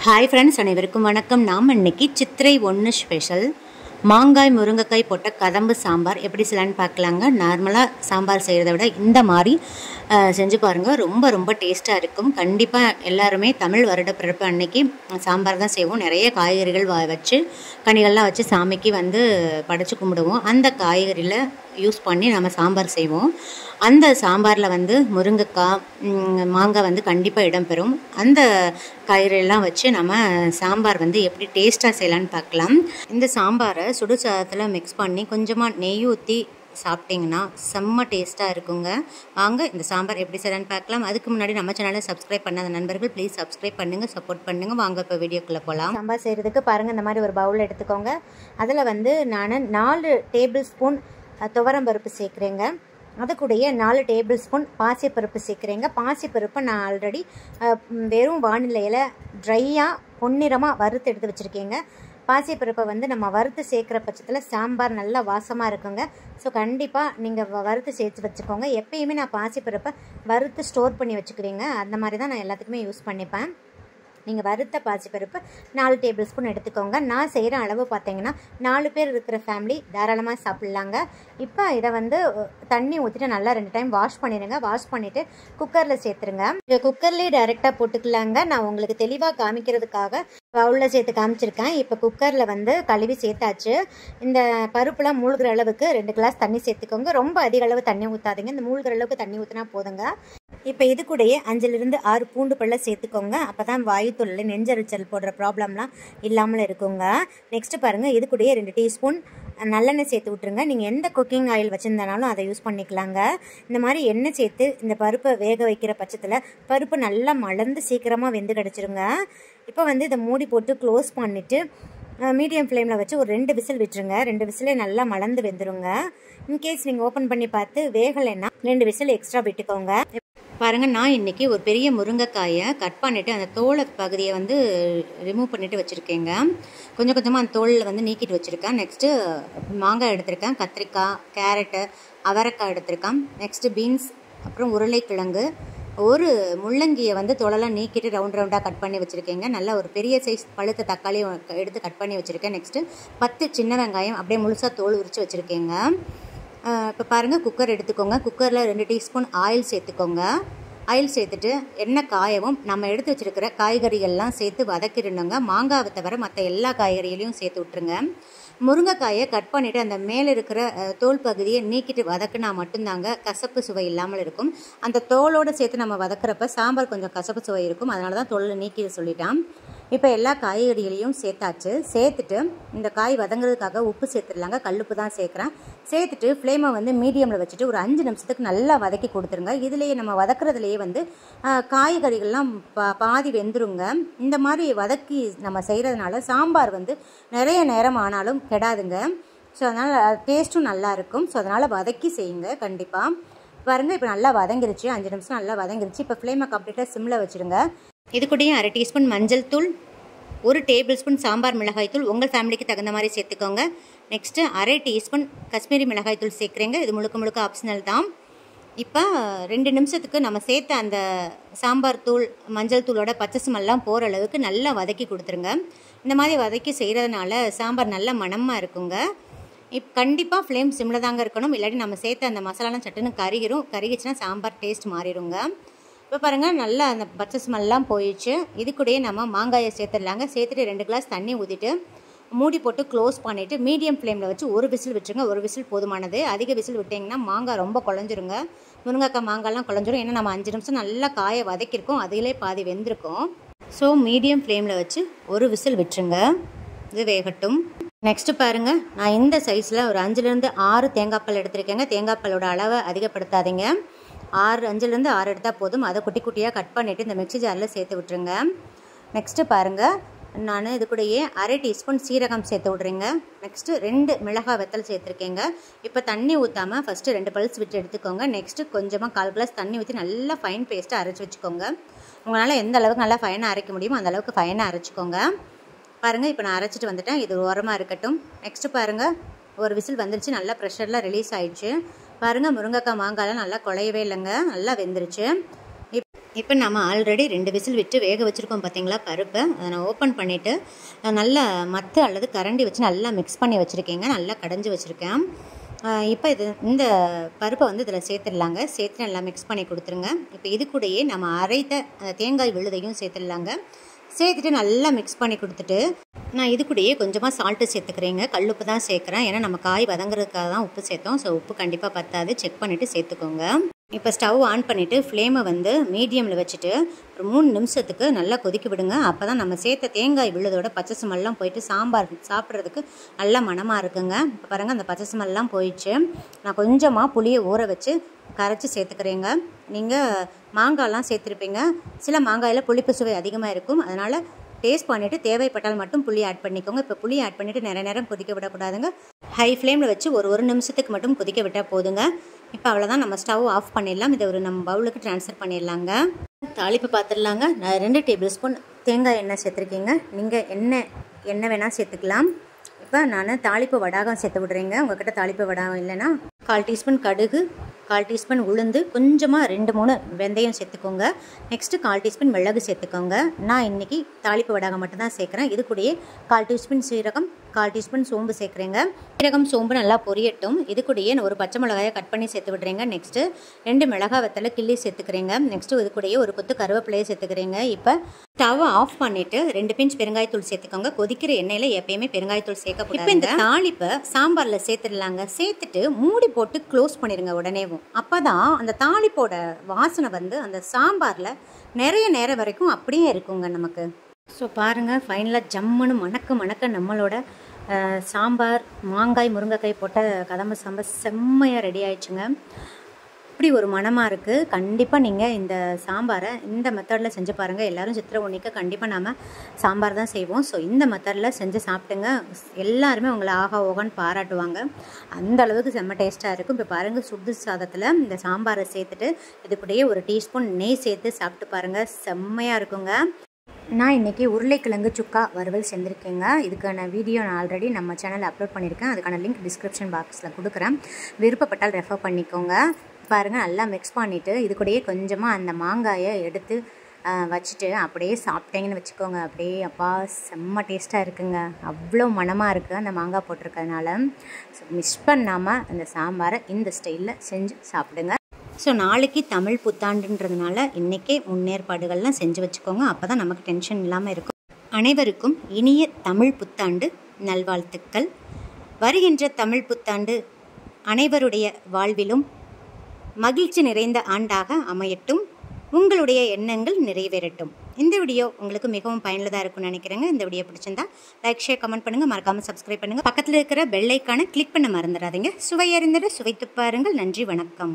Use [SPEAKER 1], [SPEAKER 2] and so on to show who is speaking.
[SPEAKER 1] Hi friends, அனைவருக்கும் வணக்கம். நாம் இன்னைக்கு சித்திரை 1 ஸ்பெஷல் மாங்காய் முருங்கைக்காய் போட்ட கதம்பு சாம்பார் எப்படி செய்யலான்னு பார்க்கலாங்க. நார்மலாக சாம்பார் செய்கிறத விட இந்த மாதிரி செஞ்சு பாருங்கள். ரொம்ப ரொம்ப டேஸ்ட்டாக இருக்கும். கண்டிப்பாக எல்லாருமே தமிழ் வருட பிறப்பு அன்னைக்கு சாம்பார் தான் செய்வோம். நிறைய காய்கறிகள் வச்சு கனிகள்லாம் வச்சு சாமிக்கு படைச்சு கும்பிடுவோம். அந்த காய்கறியில் யூஸ் பண்ணி நம்ம சாம்பார் செய்வோம். அந்த சாம்பாரில் முருங்கைக்காய் மாங்காய் கண்டிப்பாக இடம்பெறும். அந்த காய்கறியெல்லாம் வச்சு நம்ம சாம்பார் எப்படி டேஸ்ட்டாக செய்யலான்னு பார்க்கலாம். இந்த சாம்பாரை சுடு சாதத்தில் மிக்ஸ் பண்ணி கொஞ்சமாக நெய் ஊற்றி சாப்பிட்டிங்கன்னா செம்ம டேஸ்ட்டாக இருக்குங்க. வாங்க இந்த சாம்பார் எப்படி செய்யலான்னு பார்க்கலாம். அதுக்கு முன்னாடி நம்ம சேனலை சப்ஸ்கிரைப் பண்ணாத நண்பர்கள் ப்ளீஸ் சப்ஸ்கிரைப் பண்ணுங்கள், சப்போர்ட் பண்ணுங்கள். வாங்க இப்போ வீடியோக்குள்ளே போகலாம். சாம்பார் செய்கிறதுக்கு பாருங்கள், இந்த மாதிரி ஒரு பவுல் எடுத்துக்கோங்க. அதில் நான் 4 டேபிள் ஸ்பூன் துவரம்பருப்பு சேர்க்குறேங்க. அது கூடயே 4 டேபிள் ஸ்பூன் பாசிப்பருப்பு சேர்க்குறேங்க. பாசிப்பருப்பை நான் ஆல்ரெடி வெறும் வானிலையில் ட்ரையாக பொன்னிறமாக வறுத்து எடுத்து வச்சுருக்கேங்க. பாசிப்பருப்பை நம்ம வறுத்து சேர்க்குற பட்சத்தில் சாம்பார் நல்லா வாசமாக இருக்குங்க. ஸோ கண்டிப்பாக நீங்கள் வறுத்து சேர்த்து வச்சுக்கோங்க. எப்பயுமே நான் பாசிப்பருப்பை வறுத்து ஸ்டோர் பண்ணி வச்சுக்குவேங்க. அந்த மாதிரி தான் நான் எல்லாத்துக்குமே யூஸ் பண்ணிப்பேன். நீங்கள் வறுத்த பாசிப்பருப்பு 4 டேபிள் ஸ்பூன் எடுத்துக்கோங்க. நான் செய்கிற அளவு பார்த்தீங்கன்னா 4 பேர் இருக்கிற ஃபேமிலி தாராளமாக சாப்பிட்லாங்க. இப்போ இதை தண்ணி ஊற்றிட்டு நல்லா 2 டைம் வாஷ் பண்ணிடுங்க. வாஷ் பண்ணிவிட்டு குக்கரில் சேர்த்துருங்க. இதை குக்கர்லேயே டைரெக்டாக போட்டுக்கலாங்க. நான் உங்களுக்கு தெளிவாக காமிக்கிறதுக்காக பவுலில் சேர்த்து காமிச்சிருக்கேன். இப்போ குக்கரில் கழுவி சேர்த்தாச்சு. இந்த பருப்புலாம் மூழ்கிற அளவுக்கு 2 கிளாஸ் தண்ணி சேர்த்துக்கோங்க. ரொம்ப அதிக அளவு தண்ணி ஊற்றாதீங்க. இந்த மூழ்கிற அளவுக்கு தண்ணி ஊற்றினா போதுங்க. இப்போ இது கூடயே 5லிருந்து 6 பூண்டு பல்ல சேர்த்துக்கோங்க. அப்போ தான் வாயுத்தொல்லை நெஞ்சரிச்சல் போடுற ப்ராப்ளம்லாம் இல்லாமல் இருக்குங்க. நெக்ஸ்ட்டு பாருங்கள், இது கூடயே 2 டீஸ்பூன் நல்லெண்ணெய் சேர்த்து விட்ருங்க. நீங்கள் எந்த குக்கிங் ஆயில் வச்சுருந்தனாலும் அதை யூஸ் பண்ணிக்கலாங்க. இந்த மாதிரி எண்ணெய் சேர்த்து இந்த பருப்பை வேக வைக்கிற பட்சத்தில் பருப்பு நல்லா மலர்ந்து சீக்கிரமாக வெந்து கிடச்சிருங்க. இப்போ இதை மூடி போட்டு க்ளோஸ் பண்ணிவிட்டு மீடியம் ஃப்ளேமில் வச்சு ஒரு 2 விசில் விட்டுருங்க. 2 விசிலே நல்லா மலர்ந்து வெந்துருங்க. இன்கேஸ் நீங்கள் ஓப்பன் பண்ணி பார்த்து வேகலைன்னா 2 விசில் எக்ஸ்ட்ரா விட்டுக்கோங்க. பாருங்கள், நான் இன்றைக்கி ஒரு பெரிய முருங்கைக்காயை கட் பண்ணிவிட்டு அந்த தோலை பகுதியை ரிமூவ் பண்ணிவிட்டு வச்சுருக்கேங்க. கொஞ்சம் கொஞ்சமாக அந்த தோலில் நீக்கிட்டு வச்சுருக்கேன். நெக்ஸ்ட்டு மாங்காய் எடுத்திருக்கேன், கத்திரிக்காய், கேரட்டு, அவரைக்காய் எடுத்திருக்கேன். நெக்ஸ்ட்டு பீன்ஸ், அப்புறம் உருளைக்கிழங்கு, ஒரு முள்ளங்கியை தோலெல்லாம் நீக்கிட்டு ரவுண்டாக கட் பண்ணி வச்சுருக்கேங்க. நல்லா ஒரு பெரிய சைஸ் பழுத்த தக்காளி எடுத்து கட் பண்ணி வச்சுருக்கேன். நெக்ஸ்ட்டு 10 சின்ன வெங்காயம் அப்படியே முழுசாக தோல் உரித்து வச்சுருக்கேங்க. இப்போ பாருங்கள், குக்கர் எடுத்துக்கோங்க. குக்கரில் 2 டீஸ்பூன் ஆயில் சேர்த்துக்கோங்க. ஆயில் சேர்த்துட்டு எண்ணெய் காயவும் நம்ம எடுத்து வச்சுருக்கிற காய்கறிகள்லாம் சேர்த்து வதக்கிடணுங்க. மாங்காவை தவிர மற்ற எல்லா காய்கறிகளையும் சேர்த்து விட்ருங்க. முருங்கைக்காயை கட் பண்ணிவிட்டு அந்த மேலே இருக்கிற தோல் பகுதியை நீக்கிட்டு வதக்குனா மட்டும்தாங்க கசப்பு சுவை இல்லாமல் இருக்கும். அந்த தோலோடு சேர்த்து நம்ம வதக்குறப்ப சாம்பார் கொஞ்சம் கசப்பு சுவை இருக்கும். அதனால தான் தோலை நீக்கிட்டு சொல்லிட்டான். இப்போ எல்லா காய்கறிகளையும் சேர்த்தாச்சு. சேர்த்துட்டு இந்த காய் வதங்குறதுக்காக உப்பு சேர்த்துடலாங்க. கல்லுப்பு தான் சேர்க்குறேன். சேர்த்துட்டு ஃப்ளேமை மீடியமில் வச்சுட்டு ஒரு 5 நிமிஷத்துக்கு நல்லா வதக்கி கொடுத்துருங்க. இதுலேயே நம்ம வதக்குறதுலேயே காய்கறிகள்லாம் பாதி வெந்துருங்க. இந்த மாதிரி வதக்கி நம்ம செய்கிறதுனால சாம்பார் நிறைய நேரம் ஆனாலும் கெடாதுங்க. ஸோ அதனால் டேஸ்ட்டும் நல்லாயிருக்கும். ஸோ அதனால் வதக்கி செய்யுங்க கண்டிப்பாக. பாருங்கள், இப்போ நல்லா வதங்கிருச்சு. 5 நிமிஷம் நல்லா வதங்கிருச்சு. இப்போ ஃப்ளேமை கம்ப்ளீட்டாக சிம்மில் வச்சுருங்க. இது கூடயும் 1/2 டீஸ்பூன் மஞ்சள் தூள், 1 டேபிள் ஸ்பூன் சாம்பார் மிளகாய் தூள் உங்கள் ஃபேமிலிக்கு தகுந்த மாதிரி சேர்த்துக்கோங்க. நெக்ஸ்ட்டு 1/2 டீஸ்பூன் காஷ்மீரி மிளகாய் தூள் சேர்க்குறேங்க. இது முழுக்க ஆப்ஷனல் தான். இப்போ 2 நிமிஷத்துக்கு நம்ம சேர்த்த அந்த சாம்பார் தூள் மஞ்சள் தூளோட பச்சை ஸ்மெல்லாம் போகிற அளவுக்கு நல்லா வதக்கி கொடுத்துருங்க. இந்த மாதிரி வதக்கி செய்கிறதுனால சாம்பார் நல்ல மணமாக இருக்குங்க. கண்டிப்பாக ஃப்ளேம் சிம்மில் தாங்க இருக்கணும். இல்லாட்டி நம்ம சேர்த்த அந்த மசாலாலாம் சட்டுன்னு கருகிச்சுன்னா சாம்பார் டேஸ்ட் மாறிடுங்க. இப்போ பாருங்கள், நல்லா அந்த பச்சை ஸ்மெல்லாம் போயிடுச்சு. இது கூடயே நம்ம மாங்காயை சேர்த்துடலாங்க. சேர்த்துட்டு 2 கிளாஸ் தண்ணி ஊற்றிட்டு மூடி போட்டு க்ளோஸ் பண்ணிவிட்டு மீடியம் ஃப்ளேமில் வச்சு ஒரு விசில் விட்டுருங்க. ஒரு விசில் போதுமானது. அதிக விசில் விட்டிங்கன்னா மாங்காய் ரொம்ப குழஞ்சிருங்க. முருங்கைக்காய் மாங்காய்லாம் குழஞ்சிரும். ஏன்னா நம்ம 5 நிமிஷம் நல்லா காயை வதக்கியிருக்கோம். அதிலே பாதி வெந்திருக்கும். ஸோ மீடியம் ஃப்ளேமில் வச்சு ஒரு விசில் விட்டுருங்க. இது வேகட்டும். நெக்ஸ்ட்டு பாருங்கள், நான் இந்த சைஸில் ஒரு 5லேருந்து 6 தேங்காய் பால் எடுத்திருக்கேங்க. தேங்காய் பாலோட அளவை அதிகப்படுத்தாதீங்க. 5லேருந்து 6 எடுத்தால் போதும். அதை குட்டி குட்டியாக கட் பண்ணிவிட்டு இந்த மிக்ஸி ஜாரில் சேர்த்து விட்டுருங்க. நெக்ஸ்ட்டு பாருங்கள், நான் இது கூடயே 1/2 டீஸ்பூன் சீரகம் சேர்த்து விட்றேங்க. நெக்ஸ்ட்டு 2 மிளகாய் வெத்தல் சேர்த்துருக்கேங்க. இப்போ தண்ணி ஊற்றாமல் ஃபஸ்ட்டு 2 பல்ஸ் விட்டு எடுத்துக்கோங்க. நெக்ஸ்ட்டு கொஞ்சமாக 1/4 கிளாஸ் தண்ணி ஊற்றி நல்லா ஃபைன் பேஸ்ட்டாக அரைச்சி வச்சுக்கோங்க. உங்களால் எந்த அளவுக்கு நல்லா ஃபைனாக அரைக்க முடியுமோ அந்த அளவுக்கு ஃபைனாக அரைச்சிக்கோங்க. பாருங்கள், இப்போ நான் அரைச்சிட்டு வந்துட்டேன். இது ஓரமாக இருக்கட்டும். நெக்ஸ்ட்டு பாருங்கள், ஒரு விசில் வந்துருச்சு. நல்லா ப்ரெஷரில் ரிலீஸ் ஆகிடுச்சு. பாருங்கள், முருங்கைக்காய் மாங்காயெலாம் நல்லா குழையவே இல்லைங்க, நல்லா வெந்துருச்சு. இப்போ நம்ம ஆல்ரெடி 2 விசில் விட்டு வேக வச்சுருக்கோம் பார்த்தீங்களா பருப்பை. அதை நான் ஓப்பன் பண்ணிவிட்டு நல்லா மத்து அல்லது கரண்டி வச்சு நல்லா மிக்ஸ் பண்ணி வச்சுருக்கேங்க. நல்லா கடைஞ்சி வச்சுருக்கேன். இப்போ இந்த பருப்பை வந்து இதில் சேர்த்துடலாங்க. சேர்த்து நல்லா மிக்ஸ் பண்ணி கொடுத்துருங்க. இப்போ இது கூடயே நம்ம அரைத்த தேங்காய் விழுதையும் சேர்த்துடலாங்க. சேர்த்துட்டு நல்லா மிக்ஸ் பண்ணி கொடுத்துட்டு நான் இது கூடயே கொஞ்சமாக சால்ட்டு சேர்த்துக்கிறேங்க. கல்லுப்பு தான் சேர்க்குறேன். ஏன்னா நம்ம காய் வதங்குறதுக்காக தான் உப்பு சேர்த்தோம். ஸோ உப்பு கண்டிப்பாக பத்தாது, செக் பண்ணிவிட்டு சேர்த்துக்கோங்க. இப்போ ஸ்டவ் ஆன் பண்ணிவிட்டு ஃப்ளேமை வந்து மீடியமில் வச்சுட்டு ஒரு 3 நிமிஷத்துக்கு நல்லா கொதிக்க விடுங்க. அப்போ தான் நம்ம சேர்த்த தேங்காய் விழுதோட பச்சை ஸ்மெல்லாம் போயிட்டு சாம்பார் சாப்பிட்றதுக்கு நல்ல மணமாக இருக்குங்க. இப்போ பாருங்கள், அந்த பச்சை ஸ்மெல்லாம் போயிடுச்சு. நான் கொஞ்சமாக புளியை ஊற வச்சு கரைச்சி சேர்த்துக்கிறேங்க. நீங்கள் மாங்காய்லாம் சேர்த்துருப்பீங்க. சில மாங்காயில் புளிப்பு சுவை அதிகமாக இருக்கும். அதனால் டேஸ்ட் பண்ணிவிட்டு தேவைப்பட்டால் மட்டும் புளி ஆட் பண்ணிக்கோங்க. இப்போ புளி ஆட் பண்ணிவிட்டு நிறைய நேரம் கொதிக்க விடக்கூடாதுங்க. ஹை ஃப்ளேமில் வச்சு ஒரு நிமிஷத்துக்கு மட்டும் கொதிக்க விட்டால் போதுங்க. இப்போ அவ்வளோதான், நம்ம ஸ்டவ் ஆஃப் பண்ணிடலாம். இதை ஒரு நம்ம பவுலுக்கு ட்ரான்ஸ்ஃபர் பண்ணிடலாங்க. தாளிப்பு பார்த்துடலாங்க. நான் 2 டேபிள் ஸ்பூன் தேங்காய் எண்ணெய் சேர்த்துருக்கீங்க. நீங்கள் எண்ணெய் வேணால் சேர்த்துக்கலாம். இப்போ நான் தாளிப்பு வடாகம் சேர்த்து விட்றேங்க. உங்கள்கிட்ட தாளிப்பு வடாகம் இல்லைன்னா 1/4 டீஸ்பூன் கடுகு, 1/4 டீஸ்பூன் உளுந்து, கொஞ்சமாக 2-3 வெந்தயம் சேர்த்துக்கோங்க. நெக்ஸ்ட்டு 1/4 டீஸ்பூன் மிளகு சேர்த்துக்கோங்க. நான் இன்றைக்கி தாளிப்பு வடாகம் மட்டும் தான் சேர்க்குறேன். இது கூடயே 1/4 டீஸ்பூன் சீரகம், 1/4 டீஸ்பூன் சோம்பு சேர்க்குறேங்க. சீரகம் சோம்பு நல்லா பொரியட்டும். இது கூடயே நான் ஒரு பச்சை மிளகாயை கட் பண்ணி சேர்த்து விட்றேங்க. நெக்ஸ்ட்டு 2 மிளகாய் வத்தலை கிள்ளி சேர்த்துக்கிறேங்க. நெக்ஸ்ட்டு இது கூடயே ஒரு கொத்து கருவேப்பிலையை சேர்த்துக்கிறேங்க. இப்போ ஸ்டவ் ஆஃப் பண்ணிவிட்டு 2 பிஞ்ச் பெருங்காயத்தூள் சேர்த்துக்கோங்க. கொதிக்கிற எண்ணெயில் எப்பயுமே பெருங்காயத்தூள் சேர்க்கக்கூடாது. இப்போ இந்த தாளிப்பை சாம்பாரில் சேர்த்துடலாங்க. சேர்த்துட்டு மூடி போட்டு க்ளோஸ் பண்ணிடுங்க உடனேவும். அப்போ தான் அந்த தாளிப்போட வாசனை வந்து அந்த சாம்பாரில் நிறைய நேரம் வரைக்கும் அப்படியே இருக்குங்க நமக்கு. ஸோ பாருங்கள், ஃபைனலாக ஜம்முன்னு மணக்க நம்மளோட சாம்பார் மாங்காய் முருங்கைக்காய் போட்ட கதம்ப சாம்பார் செம்மையாக ரெடி ஆயிடுச்சுங்க. அப்படி ஒரு மணமாக இருக்குது. கண்டிப்பாக நீங்கள் இந்த சாம்பாரை இந்த மெத்தடில் செஞ்சு பாருங்கள். எல்லோரும் சித்திரை ஒன்றிக்கு கண்டிப்பாக நம்ம சாம்பார் தான் செய்வோம். ஸோ இந்த மெத்தடில் செஞ்சு சாப்பிட்டுங்க. எல்லாருமே உங்களை ஆகா ஓகான்னு பாராட்டுவாங்க. அந்த அளவுக்கு செம்ம டேஸ்ட்டாக இருக்கும். இப்போ பாருங்கள், சுடு சாதத்தில் இந்த சாம்பாரை சேர்த்துட்டு இது கூடயே ஒரு டீஸ்பூன் நெய் சேர்த்து சாப்பிட்டு பாருங்கள். செம்மையாக இருக்குங்க. நான் இன்றைக்கி உருளைக்கிழங்கு சுக்கா வறுவல் செஞ்சுருக்கேங்க. இதுக்கான வீடியோ நான் ஆல்ரெடி நம்ம சேனலில் அப்லோட் பண்ணியிருக்கேன். அதுக்கான லிங்க் டிஸ்கிரிப்ஷன் பாக்ஸில் கொடுக்குறேன். விருப்பப்பட்டால் ரெஃபர் பண்ணிக்கோங்க. பாருங்கள், நல்லா மிக்ஸ் பண்ணிவிட்டு இது கூடயே கொஞ்சமாக அந்த மாங்காயை எடுத்து வச்சுட்டு அப்படியே சாப்பிட்டீங்கன்னு வச்சுக்கோங்க. அப்படியே அப்பா செம்ம டேஸ்ட்டாக இருக்குங்க. அவ்வளோ மணமாக இருக்குது அந்த மாங்காய் போட்டிருக்கிறதுனால. ஸோ மிஸ் பண்ணாமல் அந்த சாம்பாரை இந்த ஸ்டைலில் செஞ்சு சாப்பிடுங்க. ஸோ நாளைக்கு தமிழ் புத்தாண்டுன்றதுனால இன்றைக்கே முன்னேற்பாடுகள்லாம் செஞ்சு வச்சுக்கோங்க. அப்போ தான் நமக்கு டென்ஷன் இல்லாமல் இருக்கும். அனைவருக்கும் இனிய தமிழ் புத்தாண்டு நல்வாழ்த்துக்கள். வருகின்ற தமிழ் புத்தாண்டு அனைவருடைய வாழ்விலும் மகிழ்ச்சி நிறைந்த ஆண்டாக அமையட்டும். உங்களுடைய எண்ணங்கள் நிறைவேறட்டும். இந்த வீடியோ உங்களுக்கு மிகவும் பயனுள்ளதாக இருக்கும்னு நினைக்கிறேங்க. இந்த வீடியோ பிடிச்சிருந்தா லைக், ஷேர், கமெண்ட் பண்ணுங்கள். மறக்காமல் சப்ஸ்கிரைப் பண்ணுங்கள். பக்கத்தில் இருக்கிற பெல் ஐக்கானை கிளிக் பண்ண மறந்துடாதீங்க. சுவையறிந்திட சுவைத்து பாருங்கள். நன்றி, வணக்கம்.